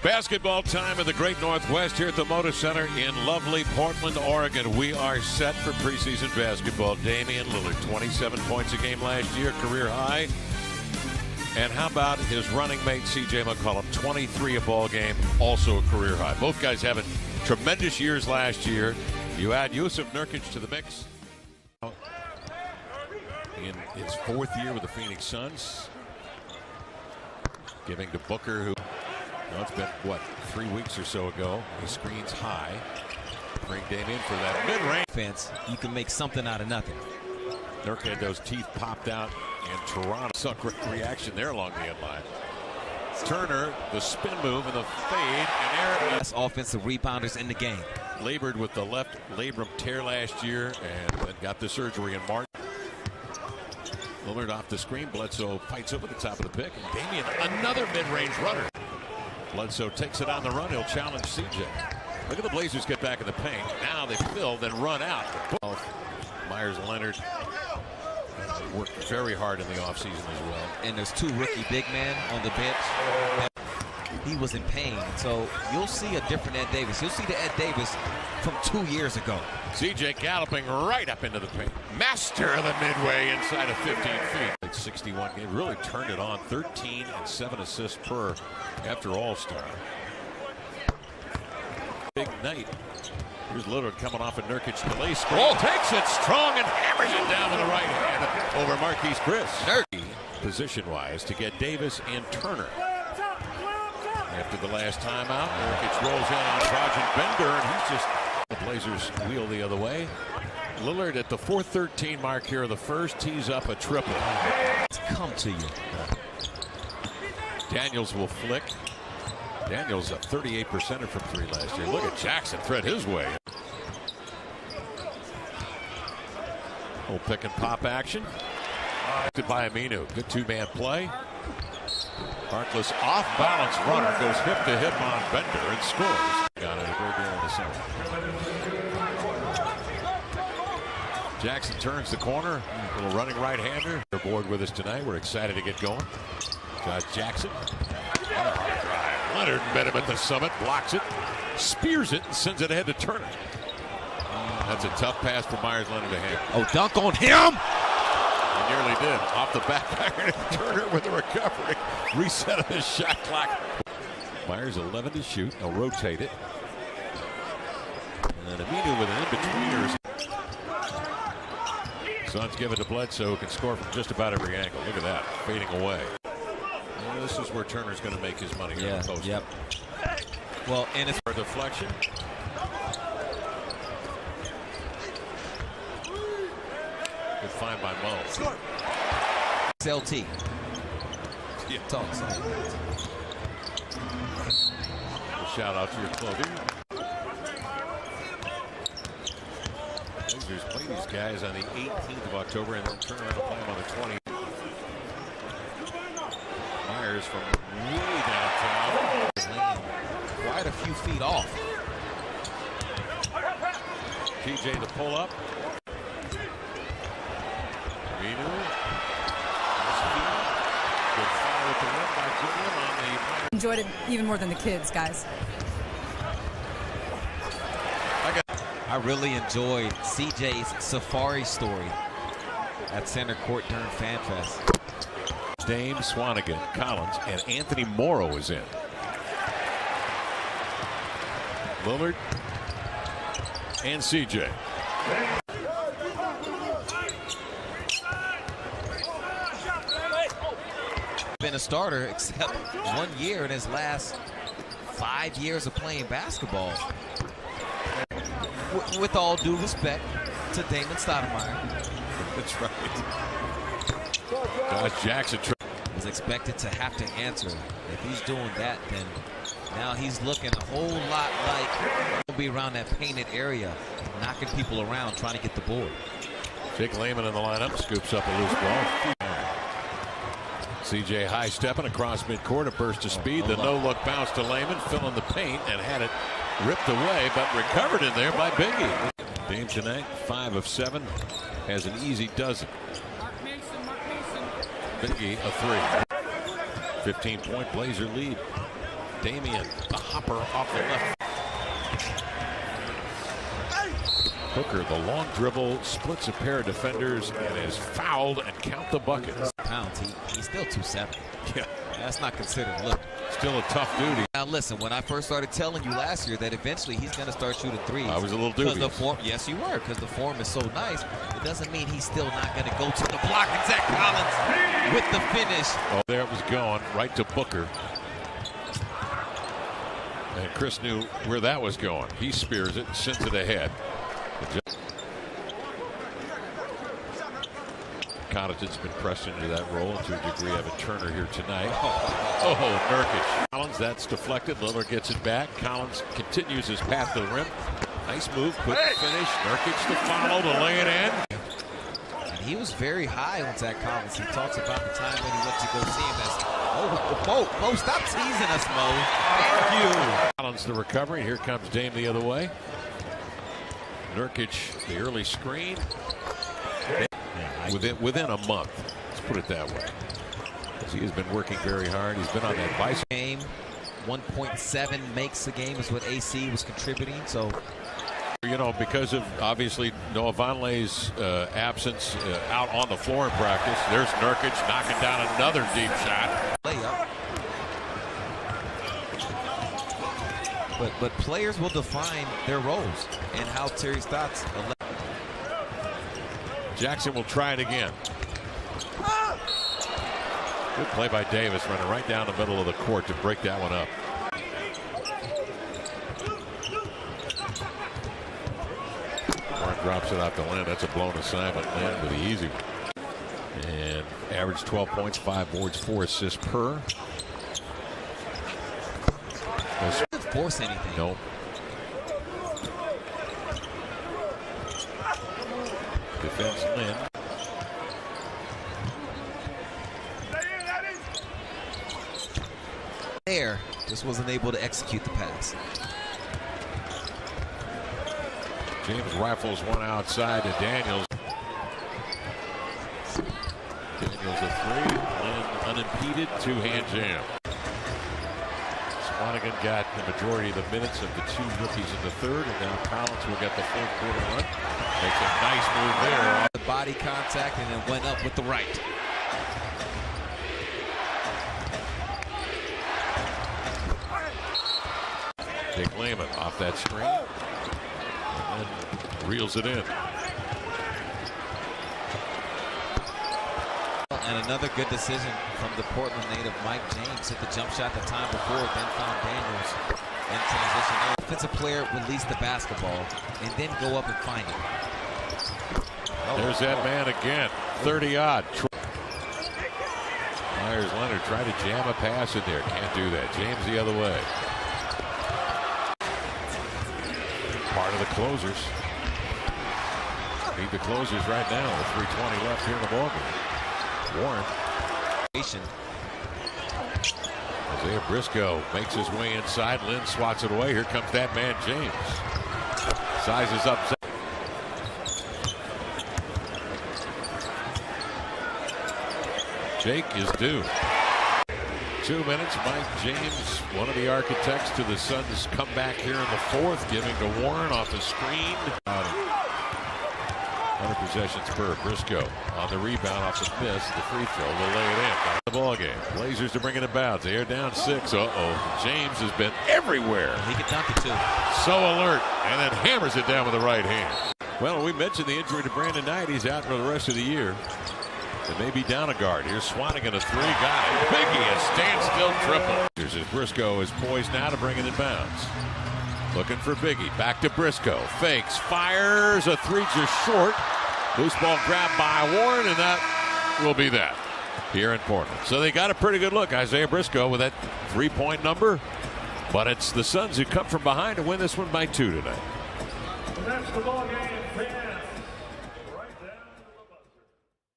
Basketball time in the Great Northwest here at the Moda Center in lovely Portland, Oregon. We are set for preseason basketball. Damian Lillard, 27 points a game last year, career high. And how about his running mate, C.J. McCollum, 23 a ball game, also a career high. Both guys having tremendous years last year. You add Jusuf Nurkic to the mix. In his fourth year with the Phoenix Suns. Giving to Booker, who, well, it's been, what, 3 weeks or so ago. He screens high. Bring Damian for that mid-range. Defense, you can make something out of nothing. Nurk had those teeth popped out in Toronto. Saw great reaction there along the end line. Turner, the spin move and the fade, and Aaron. Best offensive rebounders in the game. Labored with the left labrum tear last year and then got the surgery in March. Lillard off the screen. Bledsoe fights over the top of the pick. And Damian, another mid-range runner. Bledsoe takes it on the run. He'll challenge CJ. Look at the Blazers get back in the paint. Now they fill, then run out. Myers Leonard worked very hard in the offseason as well. And there's two rookie big men on the bench. He was in pain. So you'll see a different Ed Davis. You'll see the Ed Davis from 2 years ago. CJ galloping right up into the paint. Master of the midway inside of 15 feet. 61 game, really turned it on. 13 and 7 assists per after All-Star. Big night. Here's Lillard coming off a Nurkic delay screen. Oh, takes it strong and hammers it down with the right hand over Marquise Chris. Nurkic, position-wise, to get Davis and Turner. After the last timeout, Nurkic rolls in on Trajan Bender, and he's just, the Blazers wheel the other way. Lillard at the 4:13 mark here of the first, tees up a triple. It's come to you. Daniels will flick. Daniels a 38% from three last year. Look at Jackson thread his way. Little pick and pop action. By Aminu. Good two-man play. Harkless off-balance runner goes hip to hip on Bender and scores. Got it a great deal in the center. Jackson turns the corner. A little running right-hander. They're aboard with us tonight. We're excited to get going. Josh Jackson. Leonard met him at the summit, blocks it, spears it, and sends it ahead to Turner. That's a tough pass for Myers Leonard to handle. Oh, dunk on him! He nearly did. Off the back iron, Turner with a recovery. Reset of his shot clock. Myers 11 to shoot. They'll rotate it. And then Aminu with an in-betweeners. Suns give it to Bledsoe, who can score from just about every angle. Look at that, fading away. And this is where Turner's going to make his money here in the post. Yep. Well, and it's a deflection. Good find by Mo. LT. Yeah. Talk. Shout out to your clothing. Blazers play these guys on the 18th of October and then turn around and play them on the 20th. Myers from way downtown. Quite a few feet off. TJ the pull up. Aminu. Good foul with the rim by Goodwin on the. Enjoyed it even more than the kids, guys. I really enjoyed CJ's safari story at center court during Fan Fest. Dame, Swanigan, Collins, and Anthony Morrow is in. Lillard and CJ. Been a starter except 1 year in his last 5 years of playing basketball. With all due respect to Damon Stoudemire. That's right. Josh Jackson was expected to have to answer. If he's doing that, then now he's looking a whole lot like he'll be around that painted area, knocking people around, trying to get the board. Jake Layman in the lineup, scoops up a loose ball. CJ high stepping across midcourt, a burst of speed. The no-look bounce to Layman, filling the paint and had it ripped away, but recovered in there by Biggie. Dame tonight, 5 of 7, has an easy dozen. Biggie a 3. 15-point Blazer lead. Damian, the hopper off the left. Booker, the long dribble, splits a pair of defenders and is fouled, and count the bucket. Pounds. He's still 270. Yeah. That's not considered little. Still a tough duty. Now listen, when I first started telling you last year that eventually he's going to start shooting threes. I was a little dubious. Yes, you were, because the form is so nice. It doesn't mean he's still not going to go to the block. And Zach Collins with the finish. Oh, there it was going right to Booker. And Chris knew where that was going. He spears it, sends it ahead. Connaughton's been pressed into that role, and to a degree Evan Turner here tonight. Oh, Nurkic. Collins, that's deflected. Lillard gets it back. Collins continues his path to the rim. Nice move, quick finish. Nurkic to follow, to lay it in. And he was very high on Zach Collins. He talks about the time when he went to go see him as, Mo, stop teasing us, Mo. Thank you. Collins the recovery. Here comes Dame the other way. Nurkic, the early screen. Within a month, let's put it that way. He has been working very hard. He's been on that bicycle. Game 1.7 makes a game is what AC was contributing. So, you know, because of obviously Noah Vonleh's absence out on the floor in practice, there's Nurkic knocking down another deep shot. Layup. But players will define their roles and how Terry Stotts. Jackson will try it again. Good play by Davis, running right down the middle of the court to break that one up. Warren drops it out to Lynn. That's a blown assignment. Lynn with the easy one. And average 12 points, 5 boards, 4 assists per. Doesn't force anything. Nope. Defense Lynn. There, just wasn't able to execute the pass. James rifles one outside to Daniels. Daniels a three. Lynn unimpeded, two-hand jam. Swanigan got the majority of the minutes of the two rookies in the third, and now Collins will get the fourth quarter run. Makes a nice move there. The body contact and then went up with the right. Dick Lehman off that screen and then reels it in. And another good decision from the Portland native Mike James. Hit the jump shot the time before, then found Daniels in transition. Offensive player release the basketball and then go up and find it. There's that man again, 30-odd. Myers Leonard tried to jam a pass in there. Can't do that. James the other way. Part of the closers. Need the closers right now with 3:20 left here in the ballgame. Warren. Isaiah Briscoe makes his way inside. Lynn swats it away. Here comes that man, James. Sizes up. Jake is due. 2 minutes. Mike James, one of the architects to the Suns' comeback here in the fourth, giving to Warren off the screen. 100 possessions per. Briscoe on the rebound off the miss. The free throw will lay it in. Back to the ball game. Blazers to bring it in bounds. They are down 6. James has been everywhere. He can dunk it too. So alert, and then hammers it down with the right hand. Well, we mentioned the injury to Brandon Knight. He's out for the rest of the year. It may be down a guard. Here's Swanigan, a three. Got it. Biggie, a standstill triple. Here's as Briscoe is poised now to bring it in bounds. Looking for Biggie. Back to Briscoe. Fakes. Fires. A three just short. Loose ball grabbed by Warren, and that will be that here in Portland. So they got a pretty good look. Isaiah Briscoe with that 3-point number. But it's the Suns who come from behind to win this one by 2 tonight. And that's the ball game.